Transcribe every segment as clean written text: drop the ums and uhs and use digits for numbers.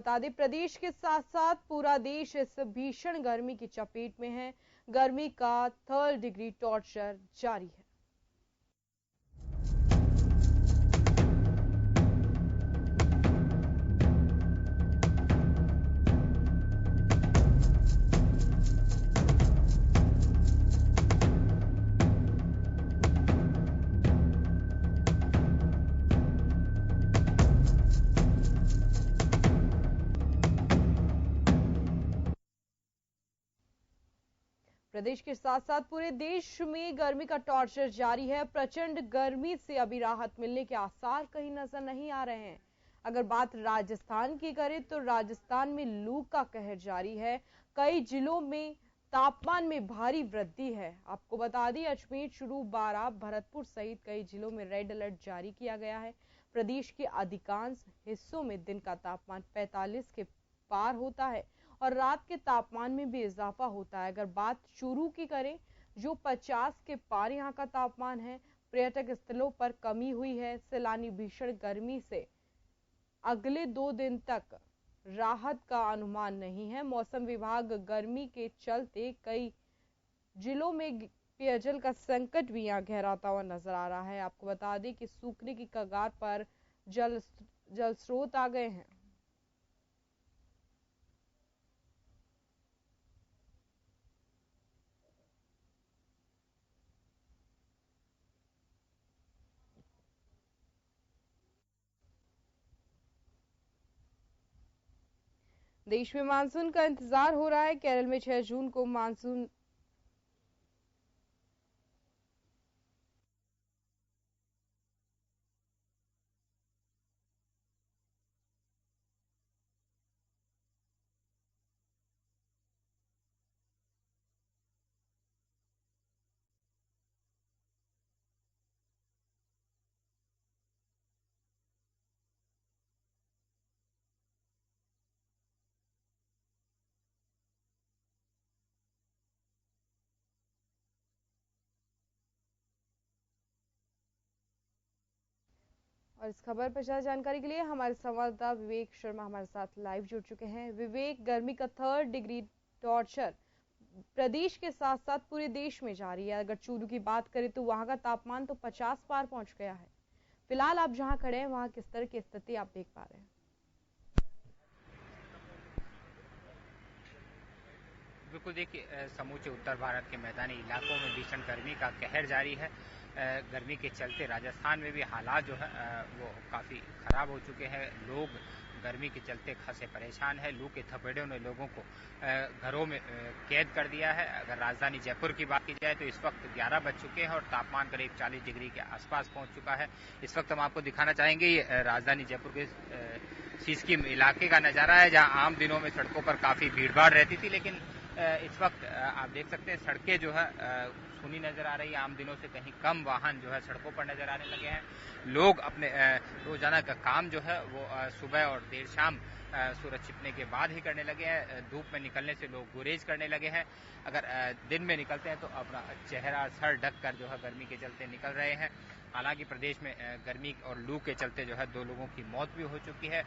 बता दें, प्रदेश के साथ साथ पूरा देश इस भीषण गर्मी की चपेट में है। गर्मी का 3rd डिग्री टॉर्चर जारी है। प्रदेश के साथ साथ पूरे देश में गर्मी का टॉर्चर जारी है। प्रचंड गर्मी से अभी राहत मिलने के आसार कहीं नजर नहीं आ रहे हैं। अगर बात राजस्थान की करें तो राजस्थान में लू का कहर जारी है। कई जिलों में तापमान में भारी वृद्धि है। आपको बता दें, अजमेर, चूरू, बारां, भरतपुर सहित कई जिलों में रेड अलर्ट जारी किया गया है। प्रदेश के अधिकांश हिस्सों में दिन का तापमान 45 के पार होता है और रात के तापमान में भी इजाफा होता है। अगर बात चूरू की करें, जो 50 के पार यहाँ का तापमान है। पर्यटक स्थलों पर कमी हुई है। सैलानी भीषण गर्मी से अगले 2 दिन तक राहत का अनुमान नहीं है। मौसम विभाग गर्मी के चलते कई जिलों में पेयजल का संकट भी यहाँ गहराता हुआ नजर आ रहा है। आपको बता दें कि सूखने की कगार पर जल स्रोत आ गए हैं। देश में मानसून का इंतजार हो रहा है। केरल में 6 जून को मानसून और इस खबर पर ज्यादा जानकारी के लिए हमारे संवाददाता विवेक शर्मा हमारे साथ लाइव जुड़ चुके हैं। विवेक, गर्मी का 3rd डिग्री टॉर्चर प्रदेश के साथ साथ पूरे देश में जारी है। अगर चूरू की बात करें तो वहां का तापमान तो 50 पार पहुंच गया है। फिलहाल आप जहां खड़े हैं वहां किस तरह की स्थिति आप देख पा रहे हैं? बिल्कुल, देखिए समूचे उत्तर भारत के मैदानी इलाकों में भीषण गर्मी का कहर जारी है। गर्मी के चलते राजस्थान में भी हालात जो है वो काफ़ी ख़राब हो चुके हैं। लोग गर्मी के चलते खासे परेशान है। लू के थपेड़ों ने लोगों को घरों में कैद कर दिया है। अगर राजधानी जयपुर की बात की जाए तो इस वक्त 11 बज चुके हैं और तापमान करीब 40 डिग्री के आसपास पहुंच चुका है। इस वक्त हम आपको दिखाना चाहेंगे ये राजधानी जयपुर के सिसकिम इलाके का नज़ारा है, जहाँ आम दिनों में सड़कों पर काफ़ी भीड़भाड़ रहती थी, लेकिन इस वक्त आप देख सकते हैं सड़कें जो है सुनी नजर आ रही है। आम दिनों से कहीं कम वाहन जो है सड़कों पर नजर आने लगे हैं। लोग अपने रोजाना का काम जो है वो सुबह और देर शाम सूरज छिपने के बाद ही करने लगे हैं। धूप में निकलने से लोग गुरेज करने लगे हैं। अगर दिन में निकलते हैं तो अपना चेहरा सर ढक कर जो है गर्मी के चलते निकल रहे हैं। हालांकि प्रदेश में गर्मी और लू के चलते जो है 2 लोगों की मौत भी हो चुकी है।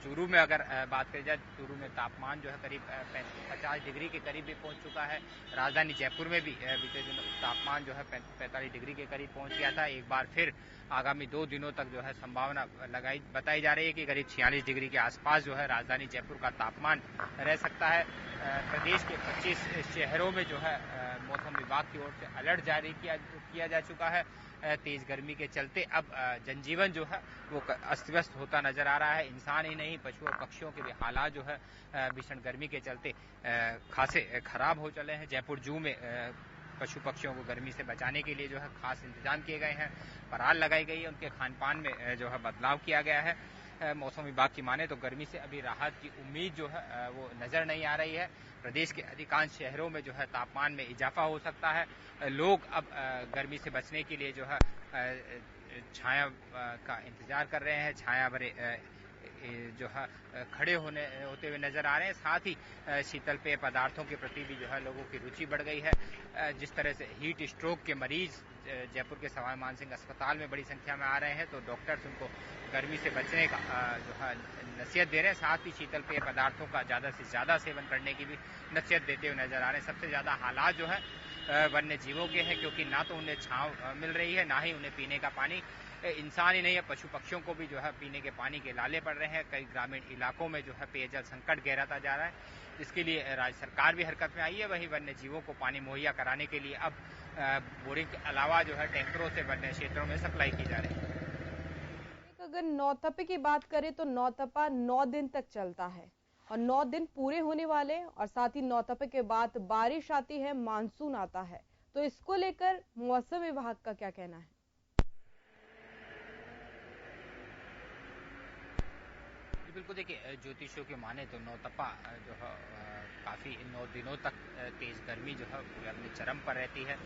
चूरू में अगर बात करी जाए, चूरू में तापमान जो है करीब 50 डिग्री के करीब भी पहुंच चुका है। राजधानी जयपुर में भी बीते दिनों तापमान जो है 45 डिग्री के करीब पहुंच गया था। एक बार फिर आगामी 2 दिनों तक जो है संभावना बताई जा रही है कि करीब 46 डिग्री के आसपास जो है राजधानी जयपुर का तापमान रह सकता है। प्रदेश के 25 शहरों में जो है मौसम विभाग की ओर से अलर्ट जारी किया जा चुका है। तेज गर्मी के चलते अब जनजीवन जो है वो अस्त व्यस्त होता नजर आ रहा है। इंसान ही नहीं, पशु और पक्षियों के भी हालात जो है भीषण गर्मी के चलते खासे खराब हो चले हैं। जयपुर जू में पशु पक्षियों को गर्मी से बचाने के लिए जो है खास इंतजाम किए गए हैं। पराल लगाई गई है, उनके खान पान में जो है बदलाव किया गया है। मौसम विभाग की माने तो गर्मी से अभी राहत की उम्मीद जो है वो नजर नहीं आ रही है। प्रदेश के अधिकांश शहरों में जो है तापमान में इजाफा हो सकता है। लोग अब गर्मी से बचने के लिए जो है छाया का इंतजार कर रहे हैं। छाया भरे जो है खड़े होते हुए नजर आ रहे हैं। साथ ही शीतल पेय पदार्थों के प्रति भी जो है लोगों की रुचि बढ़ गई है। जिस तरह से हीट स्ट्रोक के मरीज जयपुर के सवाई मानसिंह अस्पताल में बड़ी संख्या में आ रहे हैं, तो डॉक्टर्स उनको गर्मी से बचने का जो है नसीहत दे रहे हैं। साथ ही शीतल पेय पदार्थों का ज़्यादा से ज़्यादा सेवन करने की भी नसीहत देते हुए नजर आ रहे हैं। सबसे ज़्यादा हालात जो है वन्य जीवों के हैं, क्योंकि ना तो उन्हें छांव मिल रही है, ना ही उन्हें पीने का पानी। इंसान ही नहीं है, पशु पक्षियों को भी जो है पीने के पानी के लाले पड़ रहे हैं। कई ग्रामीण इलाकों में जो है पेयजल संकट गहराता जा रहा है। इसके लिए राज्य सरकार भी हरकत में आई है। वहीं वन्य जीवों को पानी मुहैया कराने के लिए अब बोरिंग के अलावा जो है टैंकरों से वन्य क्षेत्रों में सप्लाई की जा रही है। अगर नौतपे की बात करें तो नौतपा 9 दिन तक चलता है और 9 दिन पूरे होने वाले, और साथ ही नौतपे के बाद बारिश आती है, मानसून आता है। तो इसको लेकर मौसम विभाग का क्या कहना है? बिल्कुल, देखिए ज्योतिषियों के माने तो नौतपा जो है काफ़ी 9 दिनों तक तेज़ गर्मी जो है अपने चरम पर रहती है।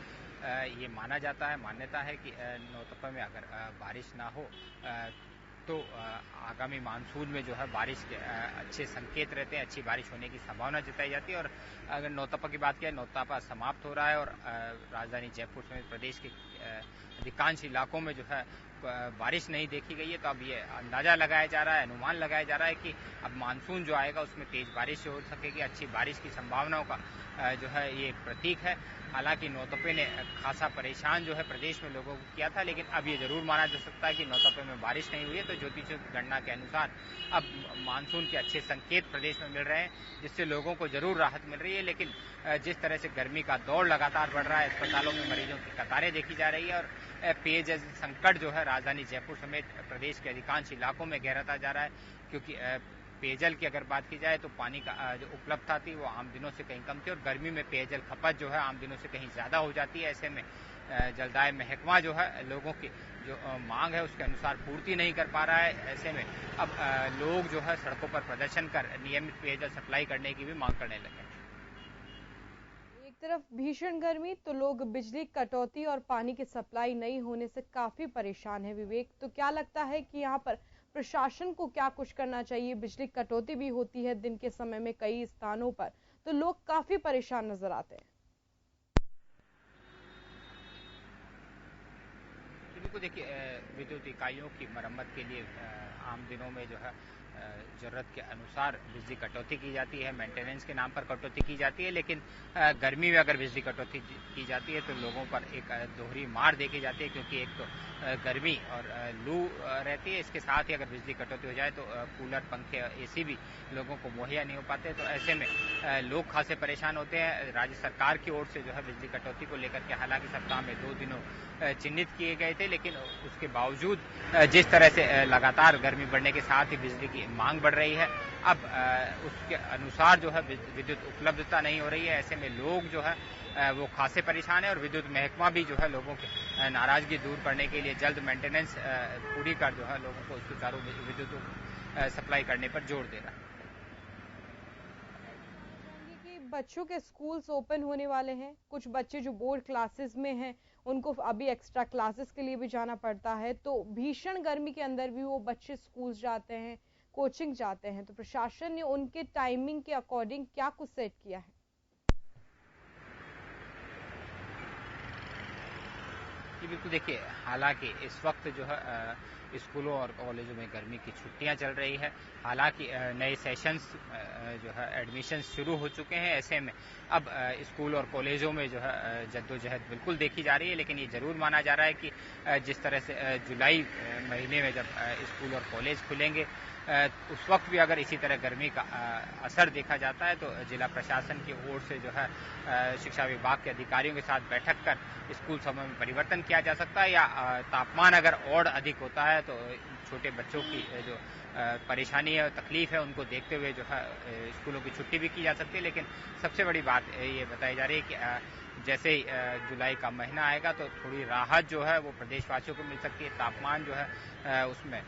ये माना जाता है, मान्यता है कि नौतपा में अगर बारिश ना हो तो आगामी मानसून में जो है बारिश के अच्छे संकेत रहते हैं, अच्छी बारिश होने की संभावना जताई जाती है। और अगर नौतपा की बात किया, नौतपा समाप्त हो रहा है और राजधानी जयपुर समेत प्रदेश के अधिकांश इलाकों में जो है बारिश नहीं देखी गई है। तो अब ये अंदाजा लगाया जा रहा है, अनुमान लगाया जा रहा है कि अब मानसून जो आएगा उसमें तेज बारिश हो सकेगी। अच्छी बारिश की संभावनाओं का जो है ये प्रतीक है। हालांकि नौतपे ने खासा परेशान जो है प्रदेश में लोगों को किया था, लेकिन अब ये जरूर माना जा सकता है कि नौतपे में बारिश नहीं हुई है। तो ज्योतिषियों की गणना के अनुसार अब मानसून के अच्छे संकेत प्रदेश में मिल रहे हैं, जिससे लोगों को जरूर राहत मिल रही है। लेकिन जिस तरह से गर्मी का दौर लगातार बढ़ रहा है, अस्पतालों में मरीजों की कतारें देखी जा रही है और पेयजल संकट जो है राजधानी जयपुर समेत प्रदेश के अधिकांश इलाकों में गहराता जा रहा है। क्योंकि पेयजल की अगर बात की जाए तो पानी का जो उपलब्धता थी वो आम दिनों से कहीं कम थी और गर्मी में पेयजल खपत जो है आम दिनों से कहीं ज्यादा हो जाती है। ऐसे में जलदाय महकमा जो है लोगों की जो मांग है उसके अनुसार पूर्ति नहीं कर पा रहा है। ऐसे में अब लोग जो है सड़कों पर प्रदर्शन कर नियमित पेयजल सप्लाई करने की भी मांग करने लगे। एक तरफ भीषण गर्मी तो लोग बिजली कटौती और पानी की सप्लाई नहीं होने से काफी परेशान है। विवेक, तो क्या लगता है कि यहाँ पर प्रशासन को क्या कुछ करना चाहिए? बिजली कटौती भी होती है दिन के समय में कई स्थानों पर, तो लोग काफी परेशान नजर आते हैं। बिल्कुल, देखिए विद्युत इकाइयों की मरम्मत के लिए आम दिनों में जो है जरूरत के अनुसार बिजली कटौती की जाती है, मेंटेनेंस के नाम पर कटौती की जाती है। लेकिन गर्मी में अगर बिजली कटौती की जाती है तो लोगों पर एक दोहरी मार देखी जाती है, क्योंकि एक तो गर्मी और लू रहती है, इसके साथ ही अगर बिजली कटौती हो जाए तो कूलर, पंखे, एसी भी लोगों को मुहैया नहीं हो पाते। तो ऐसे में लोग खासे परेशान होते हैं। राज्य सरकार की ओर से जो है बिजली कटौती को लेकर के हालांकि सप्ताह में 2 दिनों चिन्हित किए गए थे, लेकिन उसके बावजूद जिस तरह से लगातार गर्मी बढ़ने के साथ ही बिजली की मांग बढ़ रही है, अब उसके अनुसार जो है विद्युत उपलब्धता नहीं हो रही है। ऐसे में लोग जो है वो खासे परेशान है और विद्युत महकमा भी जो है लोगों की नाराजगी दूर करने के लिए जल्द मेंटेनेंस पूरी कर जो है लोगों को सुचारू विद्युत सप्लाई करने पर जोर दे रहा है। बच्चों के स्कूल्स ओपन होने वाले हैं। कुछ बच्चे जो बोर्ड क्लासेस में हैं उनको अभी एक्स्ट्रा क्लासेस के लिए भी जाना पड़ता है। तो भीषण गर्मी के अंदर भी वो बच्चे स्कूल जाते हैं, कोचिंग जाते हैं। तो प्रशासन ने उनके टाइमिंग के अकॉर्डिंग क्या कुछ सेट किया है? जी बिल्कुल, देखिए हालांकि इस वक्त जो है स्कूलों और कॉलेजों में गर्मी की छुट्टियां चल रही है। हालांकि नए सेशंस जो है एडमिशन शुरू हो चुके हैं। ऐसे में अब स्कूल और कॉलेजों में जो है जद्दोजहद बिल्कुल देखी जा रही है। लेकिन ये जरूर माना जा रहा है कि जिस तरह से जुलाई महीने में जब स्कूल और कॉलेज खुलेंगे उस वक्त भी अगर इसी तरह गर्मी का असर देखा जाता है तो जिला प्रशासन की ओर से जो है शिक्षा विभाग के अधिकारियों के साथ बैठक कर स्कूल समय में परिवर्तन किया जा सकता है, या तापमान अगर और अधिक होता है तो छोटे बच्चों की जो परेशानी है, तकलीफ है, उनको देखते हुए जो है स्कूलों की छुट्टी भी की जा सकती है। लेकिन सबसे बड़ी बात ये बताई जा रही है कि जैसे ही जुलाई का महीना आएगा तो थोड़ी राहत जो है वो प्रदेशवासियों को मिल सकती है। तापमान जो है उसमें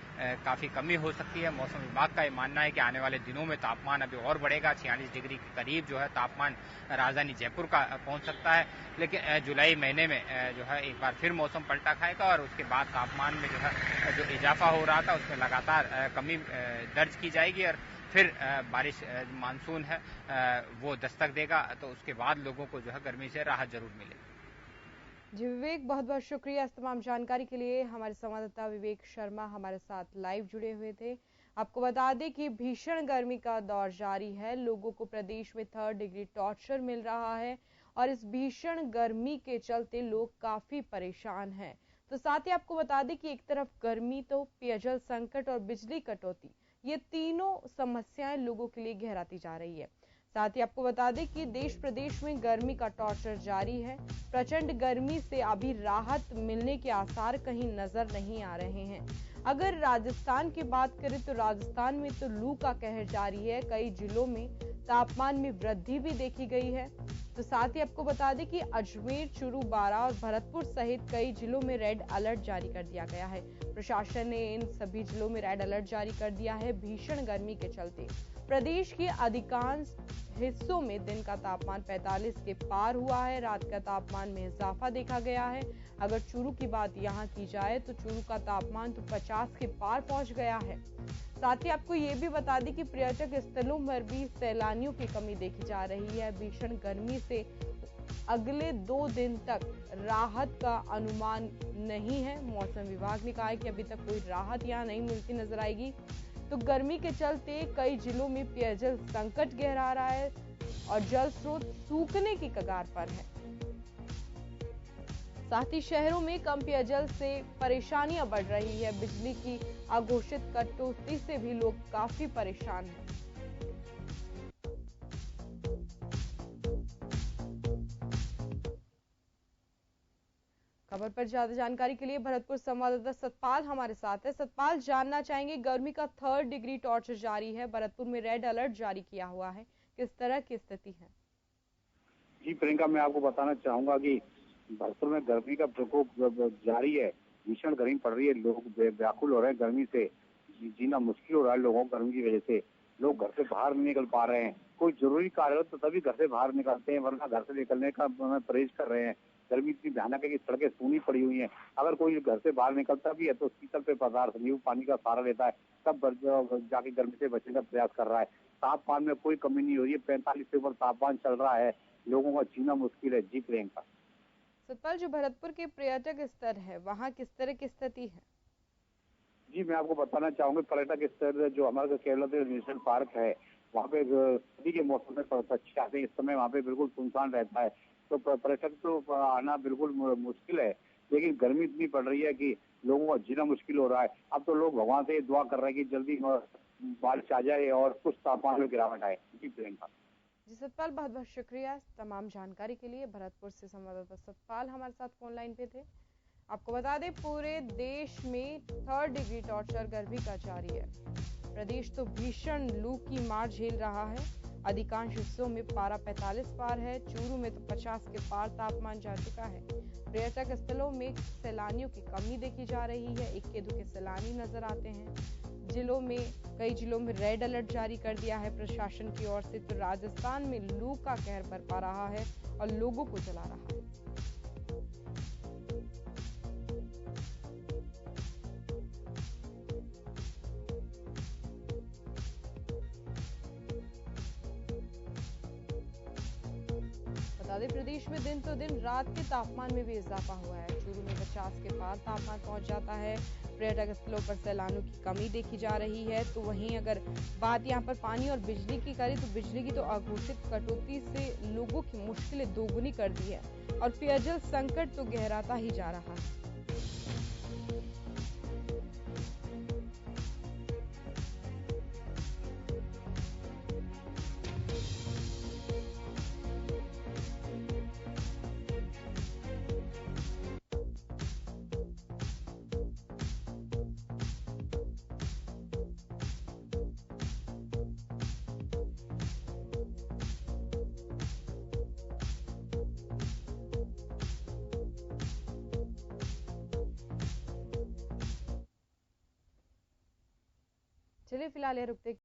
काफ़ी कमी हो सकती है। मौसम विभाग का ये मानना है कि आने वाले दिनों में तापमान अभी और बढ़ेगा, 46 डिग्री के करीब जो है तापमान राजधानी जयपुर का पहुंच सकता है। लेकिन जुलाई महीने में जो है एक बार फिर मौसम पलटा खाएगा और उसके बाद तापमान में जो है जो इजाफा हो रहा था उसमें लगातार कमी दर्ज की जाएगी और फिर बारिश मानसून है वो दस्तक देगा, तो उसके बाद लोगों को जो है गर्मी से राहत जरूर मिलेगी। जी विवेक, बहुत बहुत शुक्रिया इस तमाम जानकारी के लिए। हमारे संवाददाता विवेक शर्मा हमारे साथ लाइव जुड़े हुए थे। आपको बता दें कि भीषण गर्मी का दौर जारी है। लोगों को प्रदेश में 3rd डिग्री टॉर्चर मिल रहा है और इस भीषण गर्मी के चलते लोग काफी परेशान हैं। तो साथ ही आपको बता दें कि एक तरफ गर्मी तो पेयजल संकट और बिजली कटौती, ये तीनों समस्याएं लोगों के लिए गहराती जा रही है। साथ ही आपको बता दें कि देश प्रदेश में गर्मी का टॉर्चर जारी है। प्रचंड गर्मी से अभी राहत मिलने के आसार कहीं नजर नहीं आ रहे हैं। अगर राजस्थान की बात करें तो राजस्थान में तो लू का कहर जारी है। कई जिलों में तापमान में वृद्धि भी देखी गई है। तो साथ ही आपको बता दें कि अजमेर, चूरू, बारां और भरतपुर सहित कई जिलों में रेड अलर्ट जारी कर दिया गया है। प्रशासन ने इन सभी जिलों में रेड अलर्ट जारी कर दिया है भीषण गर्मी के चलते। प्रदेश के अधिकांश हिस्सों में दिन का तापमान 45 के पार हुआ है। रात का तापमान में इजाफा देखा गया है। अगर चूरू की बात यहाँ की जाए तो चूरू का तापमान तो 50 के पार पहुंच गया है। साथ ही आपको ये भी बता दें कि पर्यटक स्थलों पर भी सैलानियों की कमी देखी जा रही है। भीषण गर्मी से अगले 2 दिन तक राहत का अनुमान नहीं है। मौसम विभाग ने कहा है कि अभी तक कोई राहत यहाँ नहीं मिलती नजर आएगी। तो गर्मी के चलते कई जिलों में पेयजल संकट गहरा रहा है और जल स्रोत सूखने की कगार पर है। साथ ही शहरों में कम पेयजल से परेशानियां बढ़ रही है। बिजली की अघोषित कटौती से भी लोग काफी परेशान हैं। खबर पर ज्यादा जानकारी के लिए भरतपुर संवाददाता सतपाल हमारे साथ है। सतपाल, जानना चाहेंगे, गर्मी का 3rd डिग्री टॉर्चर जारी है, भरतपुर में रेड अलर्ट जारी किया हुआ है, किस तरह की स्थिति है? जी प्रियंका, मैं आपको बताना चाहूंगा कि भरतपुर में गर्मी का प्रकोप जारी है। भीषण गर्मी पड़ रही है, लोग व्याकुल हो रहे हैं गर्मी से, जीना मुश्किल हो रहा है लोगों को गर्मी की वजह से। लोग घर से बाहर नहीं निकल पा रहे हैं। कोई जरूरी कार्य हो तो तभी घर से बाहर निकलते हैं, वरना घर से निकलने का परहेज कर रहे हैं। गर्मी इतनी भयानक है कि सड़कें सूनी पड़ी हुई हैं। अगर कोई घर से बाहर निकलता भी है तो शीतल पे पदार्थ, नींबू पानी का सहारा लेता है, तब जाके गर्मी से बचने का प्रयास कर रहा है। तापमान में कोई कमी नहीं हो रही है, 45 से ऊपर तापमान चल रहा है, लोगों का जीना मुश्किल है। जी प्रियंका। सतपाल, जो भरतपुर के पर्यटक स्थल है वहाँ किस तरह की स्थिति है? जी मैं आपको बताना चाहूंगा, पर्यटक स्थल जो हमारा केरला नेशनल पार्क है, वहाँ पे सर्दी के मौसम में पक्षी आते हैं। इस समय वहाँ पे बिल्कुल सुनसान रहता है, तो पर्यटक तो आना बिल्कुल मुश्किल है। लेकिन गर्मी इतनी पड़ रही है कि लोगों का जीना मुश्किल हो रहा है। अब तो लोग भगवान से दुआ कर रहे हैं कि जल्दी बारिश आ जाए और कुछ तापमान में गिरावट आए। जी प्रियंका। जी सतपाल, बहुत बहुत शुक्रिया तमाम जानकारी के लिए। भरतपुर से संवाददाता सतपाल हमारे साथ फोन लाइन पे थे। आपको बता दें, पूरे देश में 3rd डिग्री टॉर्चर गर्मी का जारी है। प्रदेश तो भीषण लू की मार झेल रहा है। अधिकांश हिस्सों में पारा 45 पार है। चूरू में तो 50 के पार तापमान जा चुका है। पर्यटक स्थलों में सैलानियों की कमी देखी जा रही है। इक्के दुक्के सैलानी नजर आते हैं। कई जिलों में रेड अलर्ट जारी कर दिया है प्रशासन की ओर से। तो राजस्थान में लू का कहर बरपा रहा है और लोगों को जला रहा है। बता दें, प्रदेश में दिन तो दिन रात के तापमान में भी इजाफा हुआ है। चूरू में 50 के पार तापमान पहुंच जाता है। पर्यटक स्थलों पर सैलानियों की कमी देखी जा रही है। तो वहीं अगर बात यहां पर पानी और बिजली की करें तो बिजली की तो अघोषित कटौती से लोगों की मुश्किलें दोगुनी कर दी है और पेयजल संकट तो गहराता ही जा रहा है। चलिए फिलहाल ये रुकते